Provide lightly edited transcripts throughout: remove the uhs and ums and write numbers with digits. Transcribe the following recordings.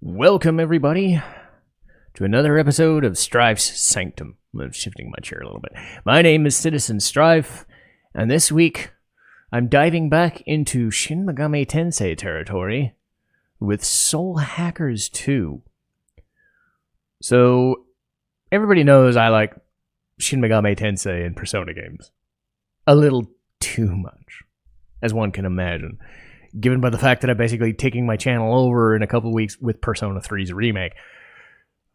Welcome, everybody, to another episode of Strife's Sanctum. I'm shifting my chair a little bit. My name is Citizen Strife, and this week I'm diving back into Shin Megami Tensei territory with Soul Hackers 2. So, everybody knows I like Shin Megami Tensei and Persona games. A little too much, as one can imagine. Given by the fact that I'm basically taking my channel over in a couple weeks with Persona 3's remake.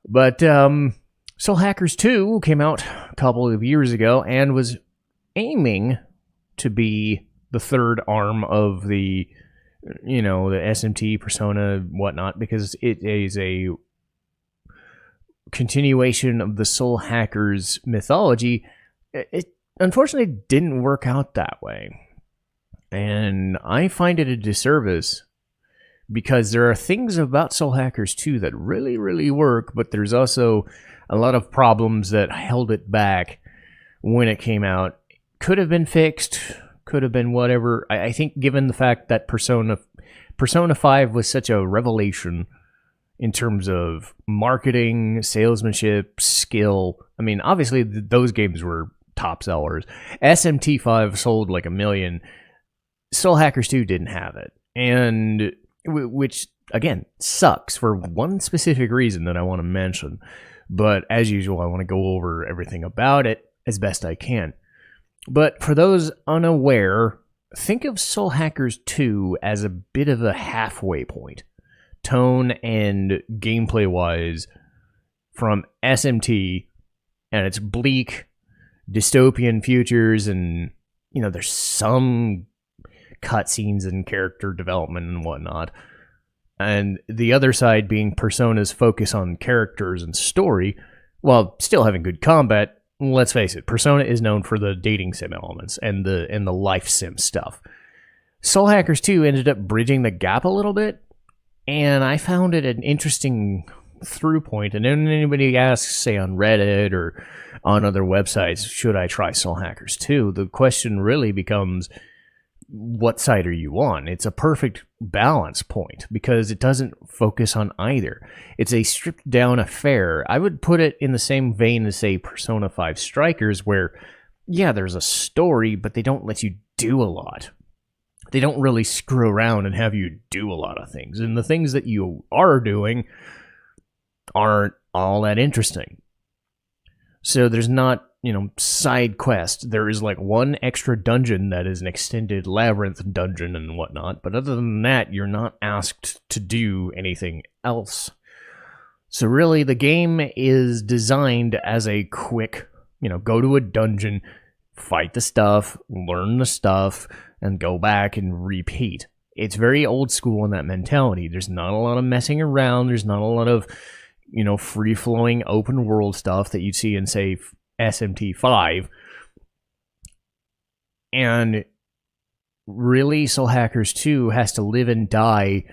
But Soul Hackers 2 came out a couple of years ago and was aiming to be the third arm of the SMT, Persona, whatnot, because it is a continuation of the Soul Hackers mythology. It unfortunately didn't work out that way. And I find it a disservice because there are things about Soul Hackers 2 that really, really work, but there's also a lot of problems that held it back when it came out. Could have been fixed, could have been whatever. I think given the fact that Persona 5 was such a revelation in terms of marketing, salesmanship, skill. I mean, obviously those games were top sellers. SMT 5 sold like 1 million. Soul Hackers 2 didn't have it, and which, again, sucks for one specific reason that I want to mention. But as usual, I want to go over everything about it as best I can. But for those unaware, think of Soul Hackers 2 as a bit of a halfway point, tone and gameplay-wise, from SMT and its bleak dystopian futures, and, there's some cutscenes and character development and whatnot, and the other side being Persona's focus on characters and story, while still having good combat. Let's face it, Persona is known for the dating sim elements and the life sim stuff. Soul Hackers 2 ended up bridging the gap a little bit, and I found it an interesting through point. And then anybody asks, say on Reddit or on other websites, should I try Soul Hackers 2? The question really becomes, what side are you on? It's a perfect balance point because it doesn't focus on either. It's a stripped down affair. I would put it in the same vein as, say, Persona 5 Strikers, where, yeah, there's a story, but they don't let you do a lot. They don't really screw around and have you do a lot of things. And the things that you are doing aren't all that interesting. So there's not, side quest. There is like one extra dungeon that is an extended labyrinth dungeon and whatnot, but other than that, you're not asked to do anything else. So really, the game is designed as a quick, go to a dungeon, fight the stuff, learn the stuff, and go back and repeat. It's very old school in that mentality. There's not a lot of messing around. There's not a lot of, free-flowing open world stuff that you'd see in, say, SMT 5. And really, Soul Hackers 2 has to live and die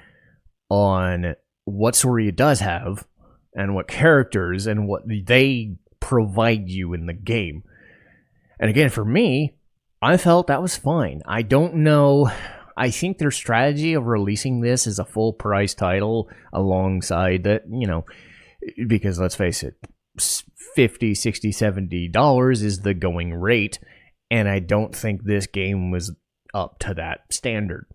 on what story it does have and what characters and what they provide you in the game. And again, for me, I felt that was fine. I don't know. I think their strategy of releasing this as a full price title alongside that, because let's face it, $50, $60, $70 is the going rate, and I don't think this game was up to that standard.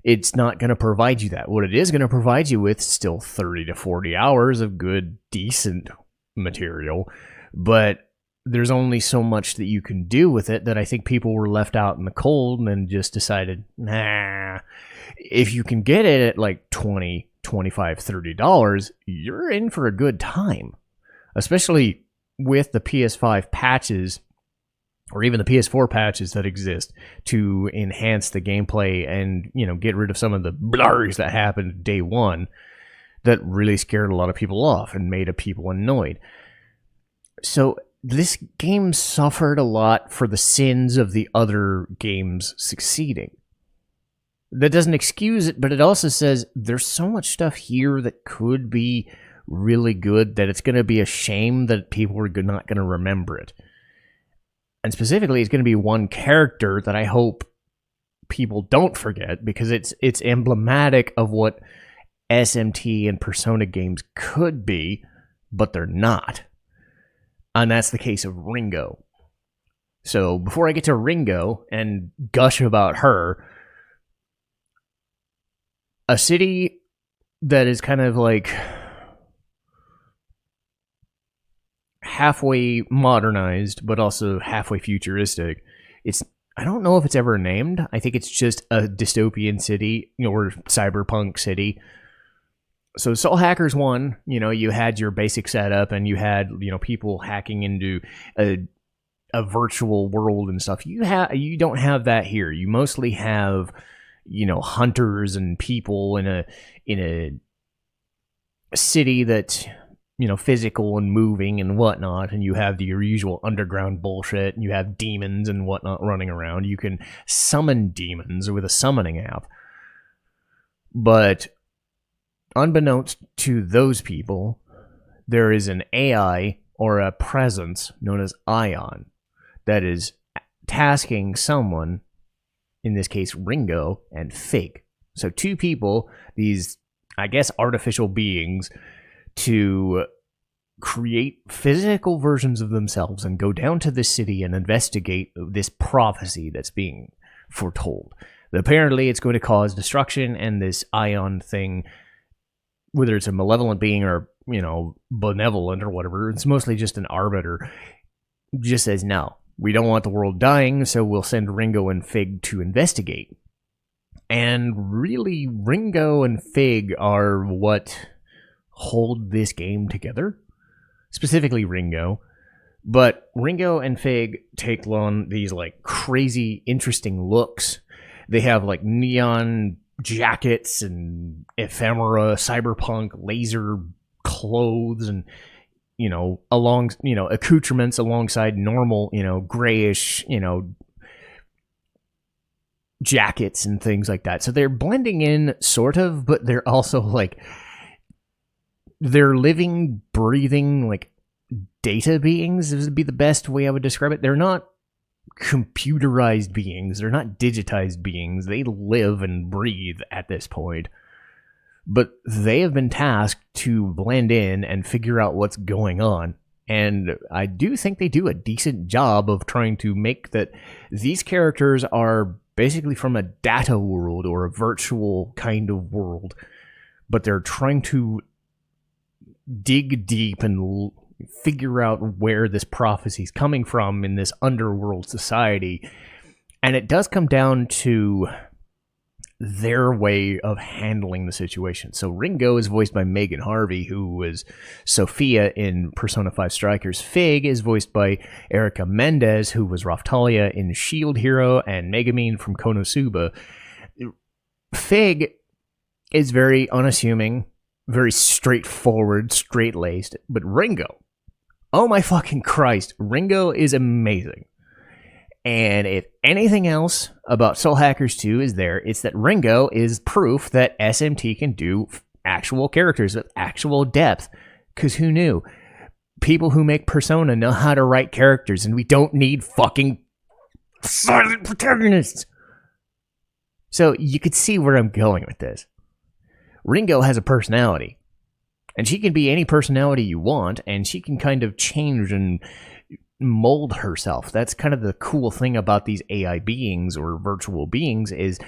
It's not going to provide you that. What it is going to provide you with is still 30 to 40 hours of good, decent material, but there's only so much that you can do with it that I think people were left out in the cold and just decided, nah. If you can get it at like $20, $25, $30, you're in for a good time. Especially with the PS5 patches, or even the PS4 patches that exist to enhance the gameplay and, get rid of some of the blurs that happened day one that really scared a lot of people off and made people annoyed. So this game suffered a lot for the sins of the other games succeeding. That doesn't excuse it, but it also says there's so much stuff here that could be really good that it's going to be a shame that people are not going to remember it. And specifically, it's going to be one character that I hope people don't forget, because it's emblematic of what SMT and Persona games could be, but they're not. And that's the case of Ringo. So before I get to Ringo and gush about her, a city that is kind of like halfway modernized, but also halfway futuristic. I don't know if it's ever named. I think it's just a dystopian city, or cyberpunk city. So Soul Hackers 1, you had your basic setup and you had, people hacking into a virtual world and stuff. You don't have that here. You mostly have, hunters and people in a city that's, physical and moving and whatnot, and you have your usual underground bullshit, and you have demons and whatnot running around. You can summon demons with a summoning app. But unbeknownst to those people, there is an AI or a presence known as Ion that is tasking someone, in this case Ringo and Fig. So two people, these, I guess, artificial beings, to create physical versions of themselves and go down to the city and investigate this prophecy that's being foretold. Apparently it's going to cause destruction, and this Ion thing, whether it's a malevolent being or, benevolent or whatever, it's mostly just an arbiter, just says, no, we don't want the world dying, so we'll send Ringo and Fig to investigate. And really, Ringo and Fig are what hold this game together. Specifically Ringo. But Ringo and Fig take on these crazy, interesting looks. They have neon jackets and ephemera, cyberpunk, laser clothes, and accoutrements alongside normal, grayish, jackets and things like that. So they're blending in sort of, but they're also they're living, breathing, data beings would be the best way I would describe it. They're not computerized beings. They're not digitized beings. They live and breathe at this point. But they have been tasked to blend in and figure out what's going on. And I do think they do a decent job of trying to make that these characters are basically from a data world or a virtual kind of world. But they're trying to dig deep and figure out where this prophecy is coming from in this underworld society. And it does come down to their way of handling the situation. So Ringo is voiced by Megan Harvey, who was Sophia in Persona 5 Strikers. Fig is voiced by Erica Mendez, who was Raftalia in Shield Hero, and Megumin from Konosuba. Fig is very unassuming, very straightforward, straight-laced, but Ringo, oh my fucking Christ, Ringo is amazing. And if anything else about Soul Hackers 2 is there, it's that Ringo is proof that SMT can do actual characters with actual depth. Because who knew? People who make Persona know how to write characters, and we don't need fucking silent protagonists. So you could see where I'm going with this. Ringo has a personality, and she can be any personality you want, and she can kind of change and mold herself. That's kind of the cool thing about these AI beings or virtual beings, is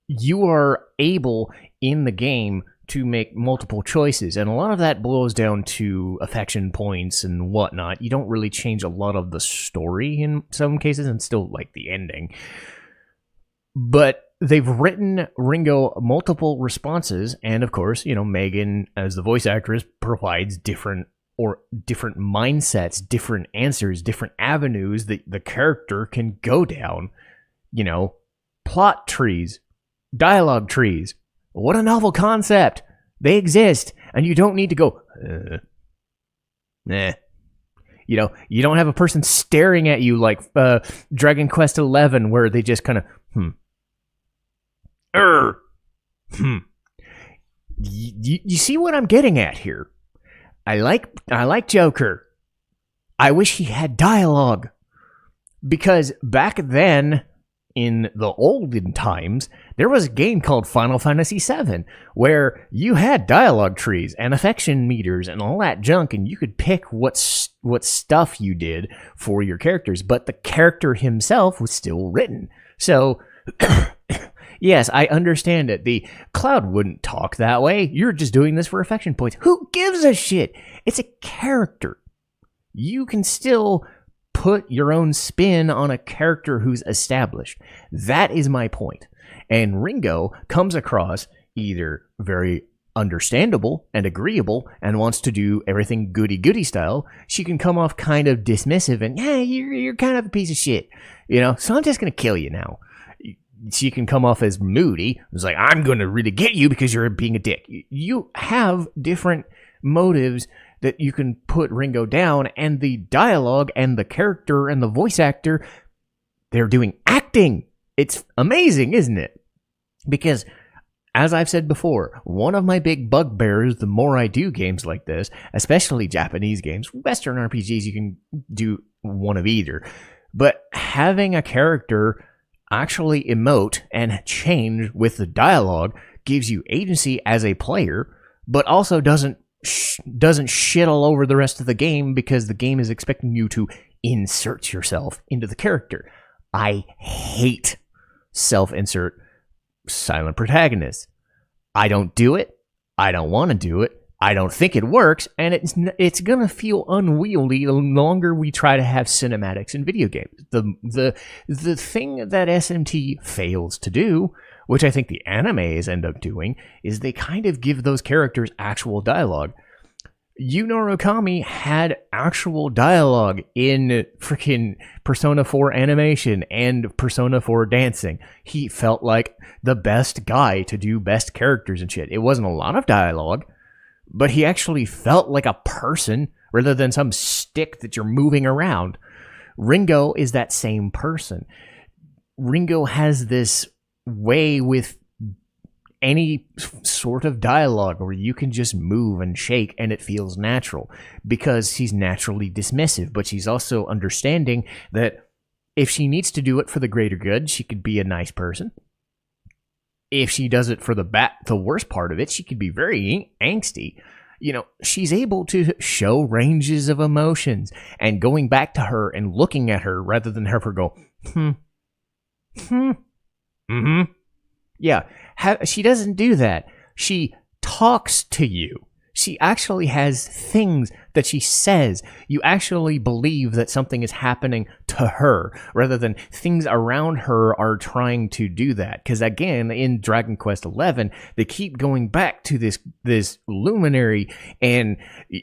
you are able in the game to make multiple choices, and a lot of that boils down to affection points and whatnot. You don't really change a lot of the story in some cases, and still like the ending. But they've written Ringo multiple responses, and of course, Megan, as the voice actress, provides different mindsets, different answers, different avenues that the character can go down. Plot trees, dialogue trees. What a novel concept. They exist, and you don't need to go, nah. You don't have a person staring at you like Dragon Quest XI, where they just kind of, You see what I'm getting at here? I like Joker. I wish he had dialogue, because back then in the olden times, there was a game called Final Fantasy VII where you had dialogue trees and affection meters and all that junk, and you could pick what stuff you did for your characters, but the character himself was still written. So, yes, I understand it. The Cloud wouldn't talk that way. You're just doing this for affection points. Who gives a shit? It's a character. You can still put your own spin on a character who's established. That is my point. And Ringo comes across either very understandable and agreeable and wants to do everything goody-goody style. She can come off kind of dismissive and, yeah, you're kind of a piece of shit, so I'm just going to kill you now. She can come off as moody. It's like, I'm going to really get you because you're being a dick. You have different motives that you can put Ringo down, and the dialogue and the character and the voice actor, they're doing acting. It's amazing, isn't it? Because, as I've said before, one of my big bugbears, the more I do games like this, especially Japanese games, Western RPGs, you can do one of either, but having a character actually emote and change with the dialogue gives you agency as a player, but also doesn't shit all over the rest of the game because the game is expecting you to insert yourself into the character. I hate self-insert silent protagonists. I don't do it. I don't want to do it. I don't think it works, and it's gonna feel unwieldy the longer we try to have cinematics in video games. The thing that SMT fails to do, which I think the animes end up doing, is they kind of give those characters actual dialogue. Yunoro Kami had actual dialogue in freaking Persona 4 animation and Persona 4 dancing. He felt like the best guy to do best characters and shit. It wasn't a lot of dialogue, but he actually felt like a person rather than some stick that you're moving around. Ringo is that same person. Ringo has this way with any sort of dialogue where you can just move and shake and it feels natural because she's naturally dismissive, but she's also understanding that if she needs to do it for the greater good, she could be a nice person. If she does it for the worst part of it, she could be very angsty. She's able to show ranges of emotions, and going back to her and looking at her rather than have her go, yeah, she doesn't do that. She talks to you. She actually has things that she says. You actually believe that something is happening to her rather than things around her are trying to do that. Because again, in Dragon Quest XI, they keep going back to this luminary, and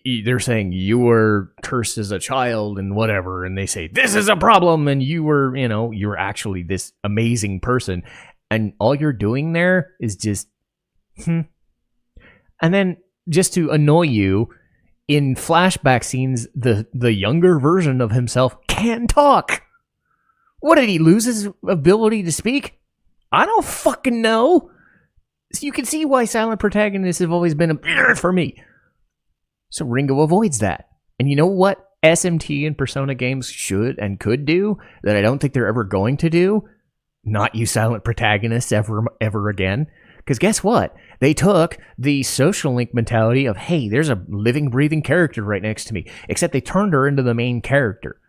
they're saying you were cursed as a child and whatever, and they say this is a problem, and you were actually this amazing person, and all you're doing there is just and then, just to annoy you, in flashback scenes, the younger version of himself can talk. What, did he lose his ability to speak? I don't fucking know. So you can see why silent protagonists have always been a for me. So Ringo avoids that. And you know what SMT and Persona games should and could do that I don't think they're ever going to do? Not use silent protagonists ever again. Because guess what? They took the social link mentality of, hey, there's a living, breathing character right next to me. Except they turned her into the main character.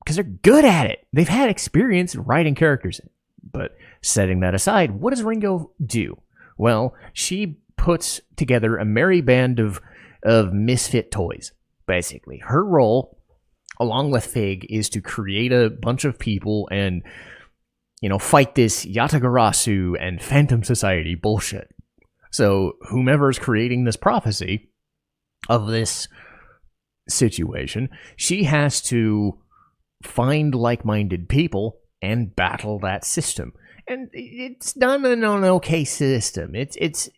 Because they're good at it. They've had experience writing characters. But setting that aside, what does Ringo do? Well, she puts together a merry band of misfit toys, basically. Her role, along with Fig, is to create a bunch of people and fight this Yatagarasu and Phantom Society bullshit. So whomever's creating this prophecy of this situation, she has to find like-minded people and battle that system. And it's done in an okay system. It's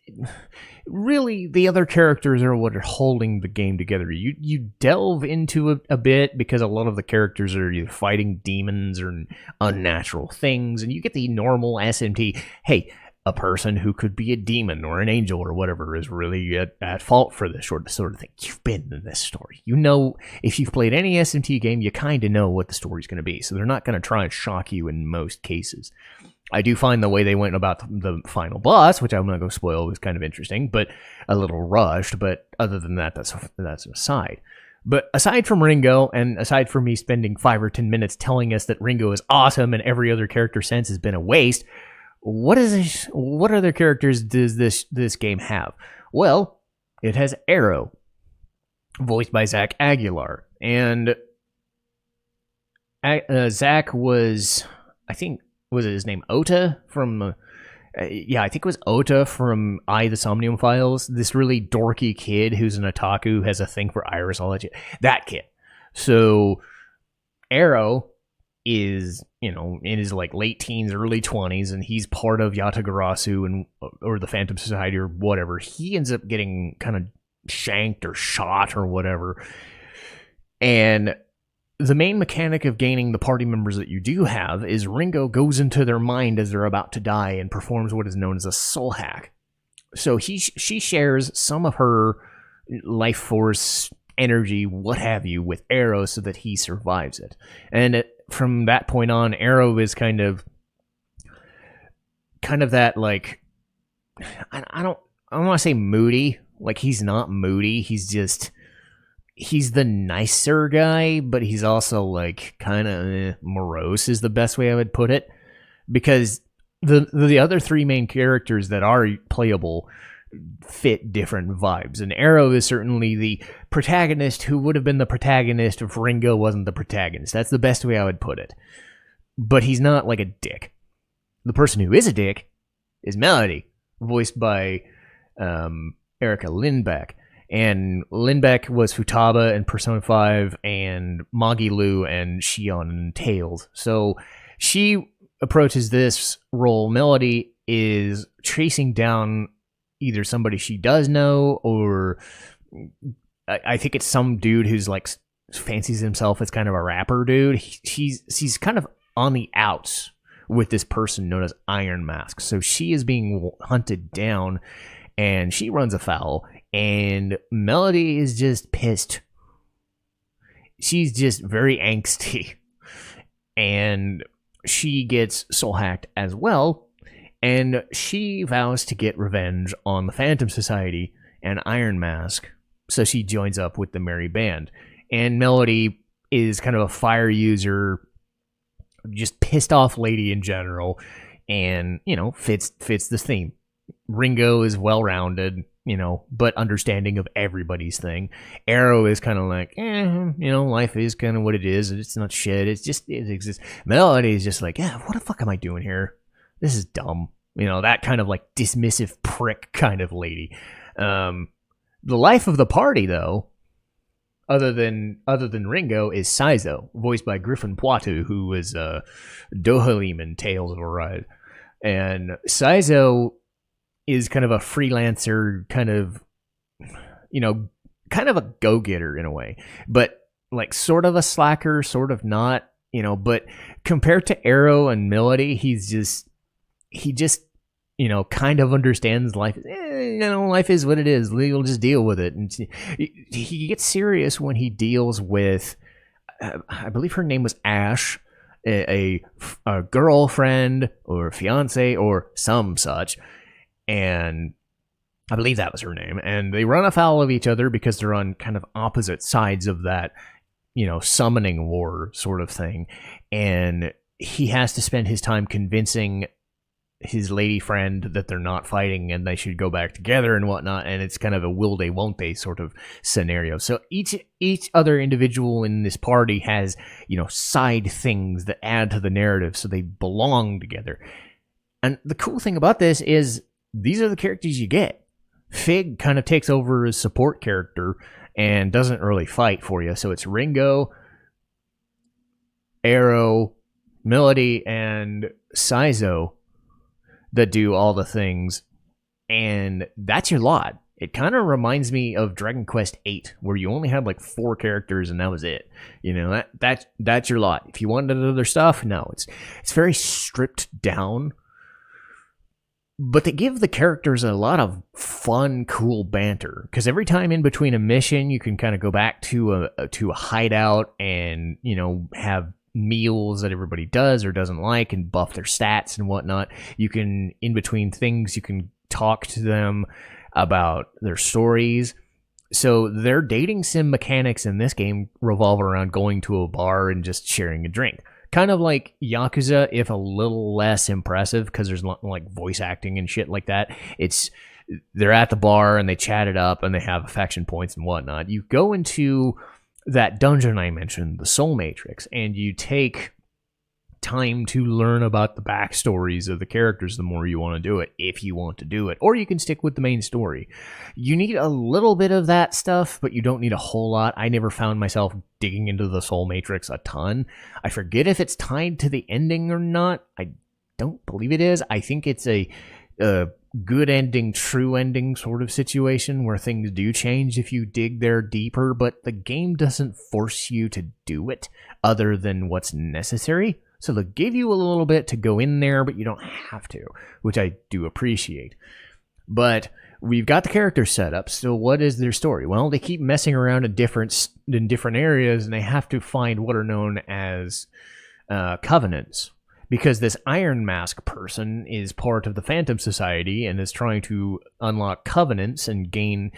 really, the other characters are what are holding the game together. You delve into it a bit because a lot of the characters are either fighting demons or unnatural things, and you get the normal SMT. Hey, a person who could be a demon or an angel or whatever is really at fault for this sort of thing. You've been in this story. You know, if you've played any SMT game, you kind of know what the story's going to be. So they're not going to try and shock you in most cases. I do find the way they went about the final boss, which I'm not going to spoil, was kind of interesting, but a little rushed. But other than that, that's an aside. But aside from Ringo, and aside from me spending 5 or 10 minutes telling us that Ringo is awesome and every other character since has been a waste, what other characters does this game have? Well, it has Arrow, voiced by Zach Aguilar. And Zach was, I think, was it his name Ota from... I think it was Ota from the Somnium Files. This really dorky kid who's an otaku, has a thing for Iris, all that shit. That kid. So, Arrow is, in his like late teens, early 20s, and he's part of Yatagarasu or the Phantom Society or whatever. He ends up getting kind of shanked or shot or whatever. And the main mechanic of gaining the party members that you do have is Ringo goes into their mind as they're about to die and performs what is known as a soul hack. So she shares some of her life force, energy, what have you, with Arrow so that he survives it. And from that point on, Arrow is kind of that, like, I don't want to say moody. Like, he's not moody. He's the nicer guy, but he's also like kind of morose is the best way I would put it. Because the other 3 main characters that are playable fit different vibes. And Arrow is certainly the protagonist who would have been the protagonist if Ringo wasn't the protagonist. That's the best way I would put it. But he's not like a dick. The person who is a dick is Melody, voiced by Erica Lindbeck. And Lindbeck was Futaba in Persona 5 and Magilu and Shion in Tales. So she approaches this role. Melody is chasing down either somebody she does know, or I think it's some dude who's like fancies himself as kind of a rapper dude. She's kind of on the outs with this person known as Iron Mask. So she is being hunted down and she runs afoul. And Melody is just pissed. She's just very angsty. And she gets soul hacked as well. And she vows to get revenge on the Phantom Society and Iron Mask. So she joins up with the merry band. And Melody is kind of a fire user, just pissed off lady in general. And, fits the theme. Ringo is well-rounded, but understanding of everybody's thing. Arrow is kind of like, life is kind of what it is. It's not shit. It exists. Melody is just like, yeah, what the fuck am I doing here? This is dumb. That kind of like dismissive prick kind of lady. The life of the party, though, other than Ringo, is Saizo, voiced by Griffin Poitou, who was Dohalim in Tales of Arise. And Saizo is kind of a freelancer, kind of a go-getter in a way, but like sort of a slacker, sort of not, but compared to Arrow and Melody, he just kind of understands life. Life is what it is. We'll just deal with it. And he gets serious when he deals with, I believe her name was Ash, a girlfriend or fiance or some such. And I believe that was her name. And they run afoul of each other because they're on kind of opposite sides of that, summoning war sort of thing. And he has to spend his time convincing his lady friend that they're not fighting and they should go back together and whatnot. And it's kind of a will they, won't they sort of scenario. So each other individual in this party has, side things that add to the narrative so they belong together. And the cool thing about this is, these are the characters you get. Fig kind of takes over as support character and doesn't really fight for you. So it's Ringo, Arrow, Melody, and Saizo that do all the things. And that's your lot. It kind of reminds me of Dragon Quest VIII, where you only had like 4 characters and that was it. That's your lot. If you wanted other stuff, no. It's very stripped down. But they give the characters a lot of fun, cool banter. Because every time in between a mission, you can kind of go back to a hideout and, have meals that everybody does or doesn't like and buff their stats and whatnot. You can, in between things, you can talk to them about their stories. So their dating sim mechanics in this game revolve around going to a bar and just sharing a drink. Kind of like Yakuza, if a little less impressive, because there's like voice acting and shit like that. They're at the bar and they chat it up and they have affection points and whatnot. You go into that dungeon I mentioned, the Soul Matrix, and you take time to learn about the backstories of the characters the more you want to do it, if you want to do it. Or you can stick with the main story. You need a little bit of that stuff, but you don't need a whole lot. I never found myself digging into the Soul Matrix a ton. I forget if it's tied to the ending or not. I don't believe it is. I think it's a good ending, true ending sort of situation where things do change if you dig there deeper, but the game doesn't force you to do it other than what's necessary. So they'll give you a little bit to go in there, but you don't have to, which I do appreciate. But we've got the characters set up, so what is their story? Well, they keep messing around in different areas, and they have to find what are known as covenants. Because this Iron Mask person is part of the Phantom Society and is trying to unlock covenants and gain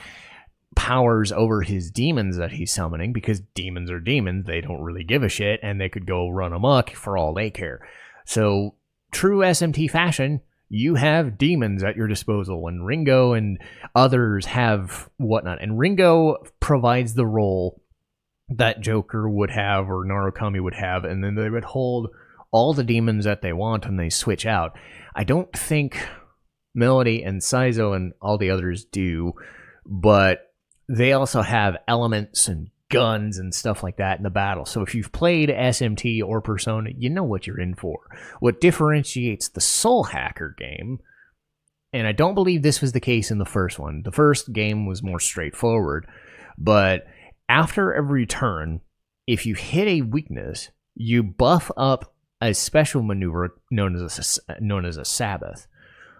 powers over his demons that he's summoning, because demons are demons. They don't really give a shit, and they could go run amok for all they care. So, true SMT fashion, you have demons at your disposal, and Ringo and others have whatnot. And Ringo provides the role that Joker would have or Narukami would have, and then they would hold all the demons that they want and they switch out. I don't think Melody and Saizo and all the others do, but they also have elements and guns and stuff like that in the battle. So if you've played SMT or Persona, you know what you're in for. What differentiates the Soul Hacker game, and I don't believe this was the case in the first one. The first game was more straightforward, but after every turn, if you hit a weakness, you buff up a special maneuver known as a Sabbath.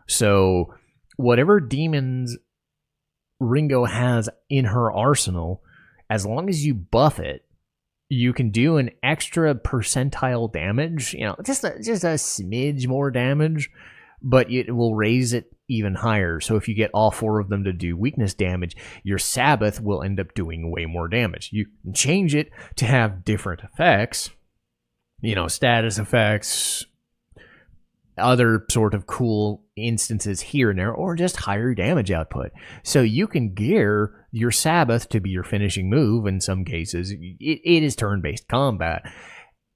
So whatever demons Ringo has in her arsenal, as long as you buff it, you can do an extra percentile damage, just a smidge more damage, but it will raise it even higher. So if you get all four of them to do weakness damage, your Sabbath will end up doing way more damage. You can change it to have different effects, status effects, other sort of cool instances here and there, or just higher damage output. So you can gear your Sabbath to be your finishing move. In some cases, it is turn-based combat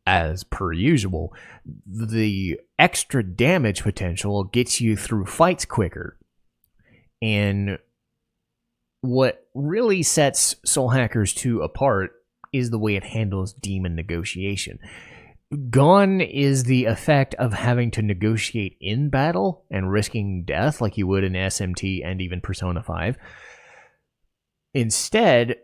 as per usual. The extra damage potential gets you through fights quicker. And what really sets Soul Hackers 2 apart is the way it handles demon negotiation. Gone is the effect of having to negotiate in battle and risking death like you would in SMT and even Persona 5. Instead,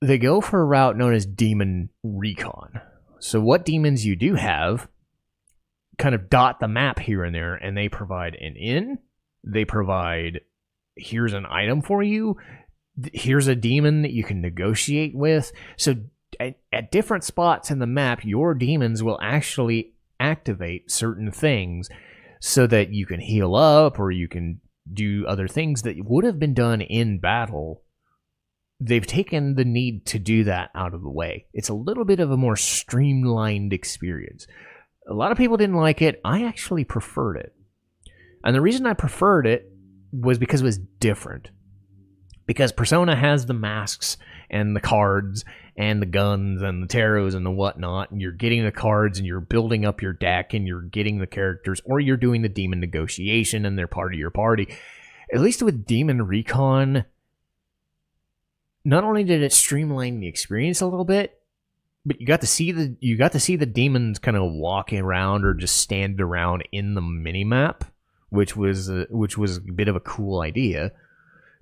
they go for a route known as demon recon. So what demons you do have kind of dot the map here and there, and they provide an inn, they provide, here's an item for you, here's a demon that you can negotiate with. So at different spots in the map, your demons will actually activate certain things so that you can heal up or you can do other things that would have been done in battle. They've taken the need to do that out of the way. It's a little bit of a more streamlined experience. A lot of people didn't like it. I actually preferred it. And the reason I preferred it was because it was different. Because Persona has the masks and the cards and the guns and the tarots and the whatnot, and you're getting the cards and you're building up your deck and you're getting the characters, or you're doing the demon negotiation and they're part of your party. At least with Demon Recon, not only did it streamline the experience a little bit, but you got to see the demons kind of walking around or just stand around in the minimap, which was a bit of a cool idea.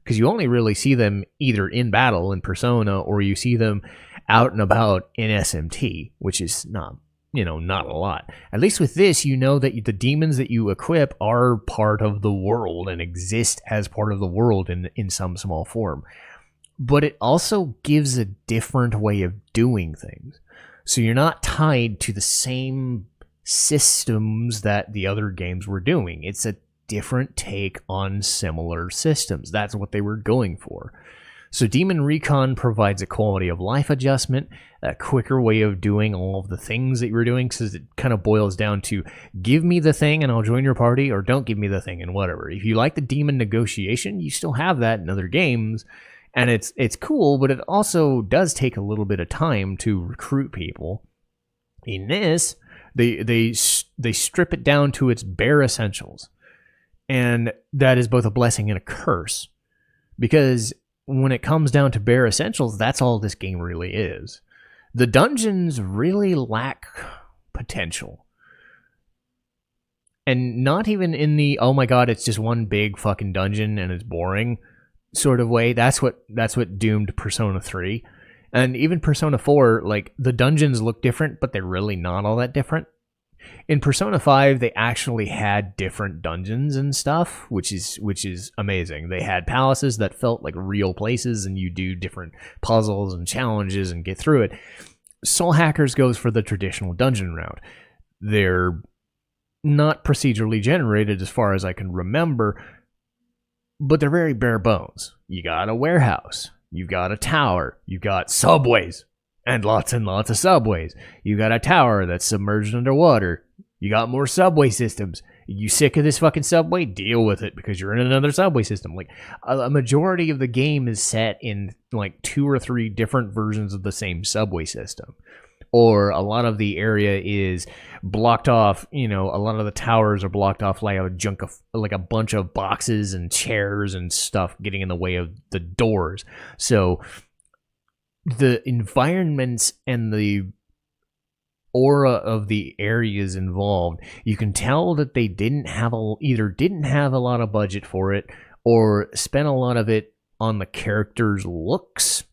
Because you only really see them either in battle in Persona, or you see them out and about in SMT, which is not not a lot. At least with this, you know that the demons that you equip are part of the world and exist as part of the world in some small form. But it also gives a different way of doing things. So you're not tied to the same systems that the other games were doing. It's a different take on similar systems. That's what they were going for. So Demon Recon provides a quality of life adjustment, a quicker way of doing all of the things that you were doing, because it kind of boils down to give me the thing and I'll join your party, or don't give me the thing and whatever. If you like the demon negotiation, you still have that in other games, and it's cool, but it also does take a little bit of time to recruit people. In this, they strip it down to its bare essentials. And that is both a blessing and a curse, because when it comes down to bare essentials, that's all this game really is. The dungeons really lack potential. And not even in the, oh my god, it's just one big fucking dungeon and it's boring sort of way. That's what doomed Persona 3. And even Persona 4, like, the dungeons look different, but they're really not all that different. In Persona 5, they actually had different dungeons and stuff, which is amazing. They had palaces that felt like real places, and you do different puzzles and challenges and get through it. Soul Hackers goes for the traditional dungeon route. They're not procedurally generated as far as I can remember, but they're very bare bones. You got a warehouse. You've got a tower. You've got subways. And lots of subways. You got a tower that's submerged underwater. You got more subway systems. You sick of this fucking subway? Deal with it, because you're in another subway system. Like, a majority of the game is set in like 2 or 3 different versions of the same subway system. Or a lot of the area is blocked off. A lot of the towers are blocked off like a bunch of boxes and chairs and stuff getting in the way of the doors. So the environments and the aura of the areas involved, you can tell that they either didn't have a lot of budget for it, or spent a lot of it on the characters' looks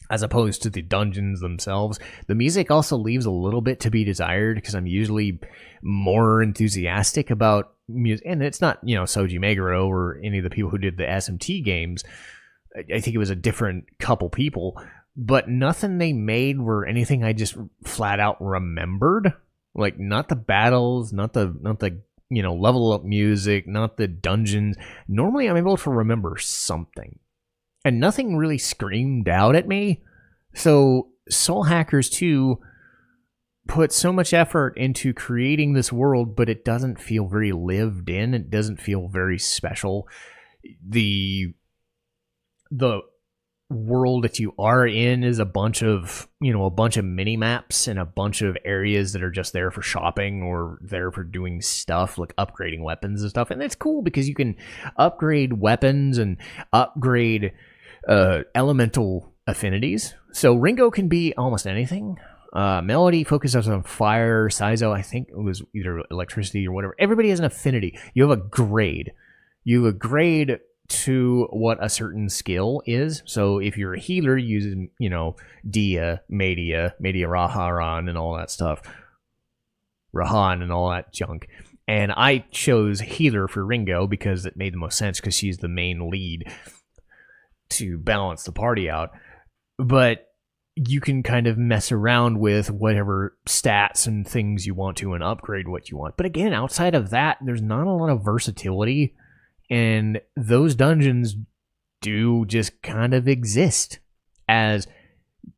as opposed to the dungeons themselves. The music also leaves a little bit to be desired, because I'm usually more enthusiastic about music, and it's not Soji Meguro or any of the people who did the SMT games. I think it was a different couple people. But nothing they made were anything I just flat out remembered. Like, not the battles, not the level up music, not the dungeons. Normally I'm able to remember something. And nothing really screamed out at me. So Soul Hackers 2 put so much effort into creating this world, but it doesn't feel very lived in. It doesn't feel very special. The world that you are in is a bunch of mini maps and a bunch of areas that are just there for shopping or there for doing stuff like upgrading weapons and stuff. And it's cool because you can upgrade weapons and upgrade elemental affinities. So Ringo can be almost anything. Melody focuses on fire. Saizo, I think it was either electricity or whatever. Everybody has an affinity. You have a grade. To what a certain skill is. So if you're a healer using, Dia, Media Raharan and all that stuff, Rahan and all that junk. And I chose healer for Ringo because it made the most sense, because she's the main lead to balance the party out. But you can kind of mess around with whatever stats and things you want to and upgrade what you want. But again, outside of that, there's not a lot of versatility. And those dungeons do just kind of exist as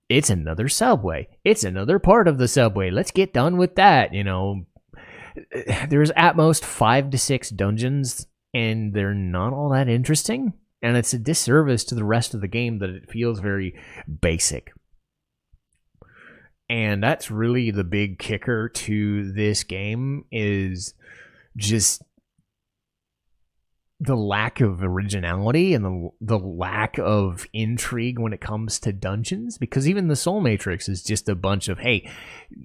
it's another subway. It's another part of the subway. Let's get done with that. There's at most 5 to 6 dungeons, and they're not all that interesting. And it's a disservice to the rest of the game that it feels very basic. And that's really the big kicker to this game, is just the lack of originality and the lack of intrigue when it comes to dungeons, because even the Soul Matrix is just a bunch of, hey,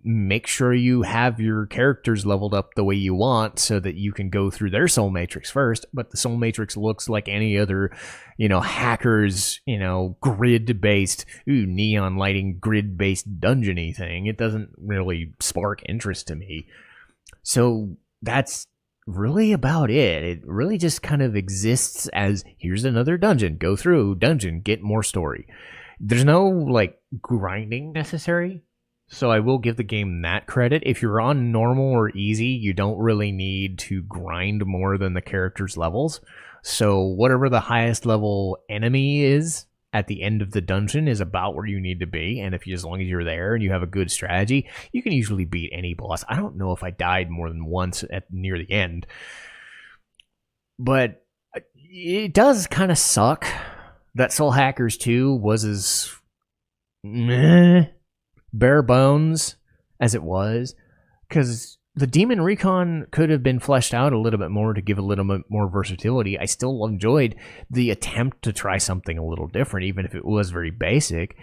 make sure you have your characters leveled up the way you want so that you can go through their Soul Matrix first. But the Soul Matrix looks like any other, hackers, grid-based, neon lighting, grid-based dungeon-y thing. It doesn't really spark interest to me. So that's really about it. It really just kind of exists as, here's another dungeon, go through dungeon, get more story. There's no grinding necessary, so I will give the game that credit. If you're on normal or easy, you don't really need to grind more than the character's levels. So whatever the highest level enemy is at the end of the dungeon is about where you need to be, and as long as you're there and you have a good strategy, you can usually beat any boss. I don't know if I died more than once near the end, but it does kind of suck that Soul Hackers 2 was as bare bones as it was, because the Demon Recon could have been fleshed out a little bit more to give a little bit more versatility. I still enjoyed the attempt to try something a little different, even if it was very basic,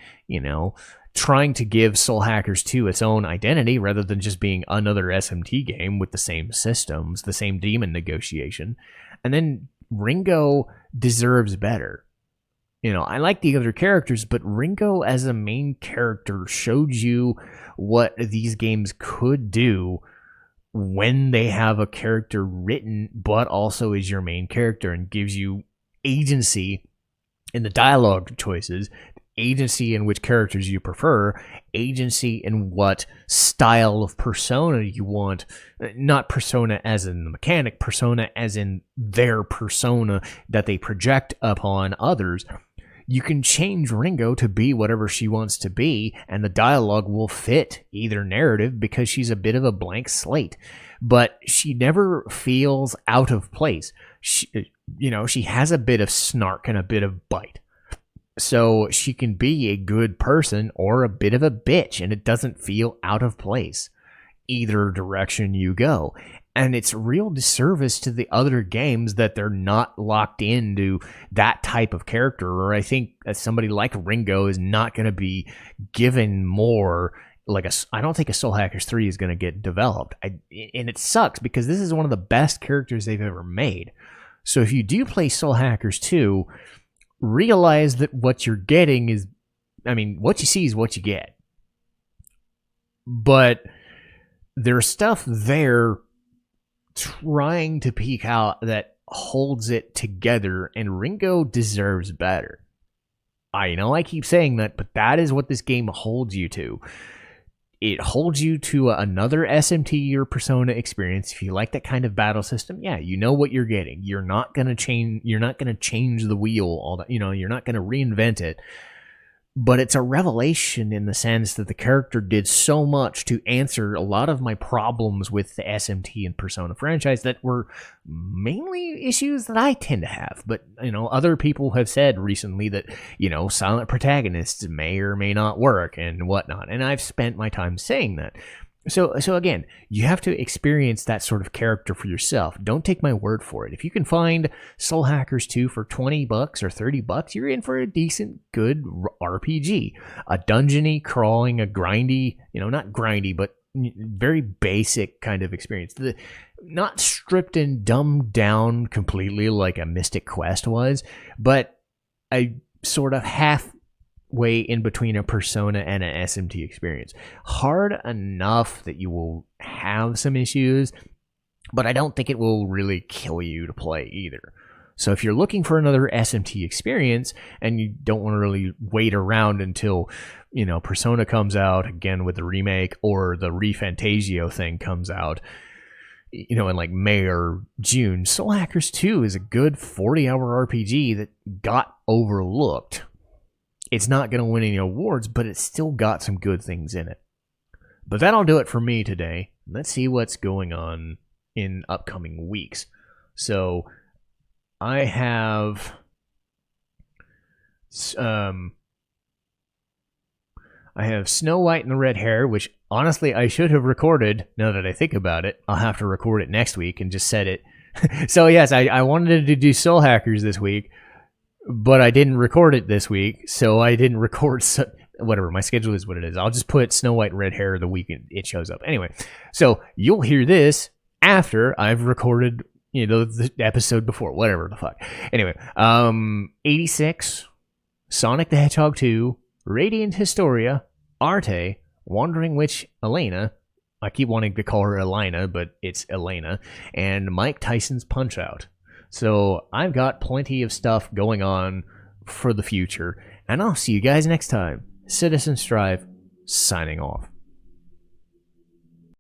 trying to give Soul Hackers 2 its own identity rather than just being another SMT game with the same systems, the same demon negotiation. And then Ringo deserves better. I like the other characters, but Ringo as a main character showed you what these games could do when they have a character written, but also is your main character and gives you agency in the dialogue choices, agency in which characters you prefer, agency in what style of persona you want. Not persona as in the mechanic, persona as in their persona that they project upon others. You can change Ringo to be whatever she wants to be, and the dialogue will fit either narrative because she's a bit of a blank slate. But she never feels out of place. She has a bit of snark and a bit of bite. So she can be a good person or a bit of a bitch, and it doesn't feel out of place either direction you go. And it's real disservice to the other games that they're not locked into that type of character. Or I think that somebody like Ringo is not going to be given more. I don't think a Soul Hackers 3 is going to get developed. And it sucks because this is one of the best characters they've ever made. So if you do play Soul Hackers 2, realize that what you're getting is, what you see is what you get. But there's stuff there trying to peek out that holds it together, and Ringo deserves better. I know I keep saying that, but that is what this game holds you to. It holds you to another SMT or Persona experience. If you like that kind of battle system, yeah, you know what you're getting. You're not gonna change the wheel all that, you're not gonna reinvent it. But it's a revelation in the sense that the character did so much to answer a lot of my problems with the SMT and Persona franchise that were mainly issues that I tend to have. But, other people have said recently that, silent protagonists may or may not work and whatnot. And I've spent my time saying that. So again, you have to experience that sort of character for yourself. Don't take my word for it. If you can find Soul Hackers 2 for $20 or $30, you're in for a decent, good RPG. A dungeony, crawling, a grindy, not grindy, but very basic kind of experience. Not stripped and dumbed down completely like a Mystic Quest was, but a sort of halfway in between a Persona and an SMT experience. Hard enough that you will have some issues, but I don't think it will really kill you to play either. So if you're looking for another SMT experience and you don't want to really wait around until, Persona comes out again with the remake or the ReFantasio thing comes out, in May or June, Soul Hackers 2 is a good 40-hour RPG that got overlooked. It's not going to win any awards, but it's still got some good things in it. But that'll do it for me today. Let's see what's going on in upcoming weeks. So I have Snow White and the Red Hair, which honestly I should have recorded. Now that I think about it, I'll have to record it next week and just set it So yes, I wanted to do Soul Hackers this week, but I didn't record it this week, so I didn't record. Whatever, my schedule is what it is. I'll just put Snow White and Red Hair the week it shows up. Anyway, so you'll hear this after I've recorded, the episode before, whatever the fuck. Anyway, 86, Sonic the Hedgehog 2, Radiant Historia, Arte, Wandering Witch Elaina. I keep wanting to call her Elaina, but it's Elaina, and Mike Tyson's Punch-Out. So I've got plenty of stuff going on for the future, and I'll see you guys next time. Citizen Strife, signing off.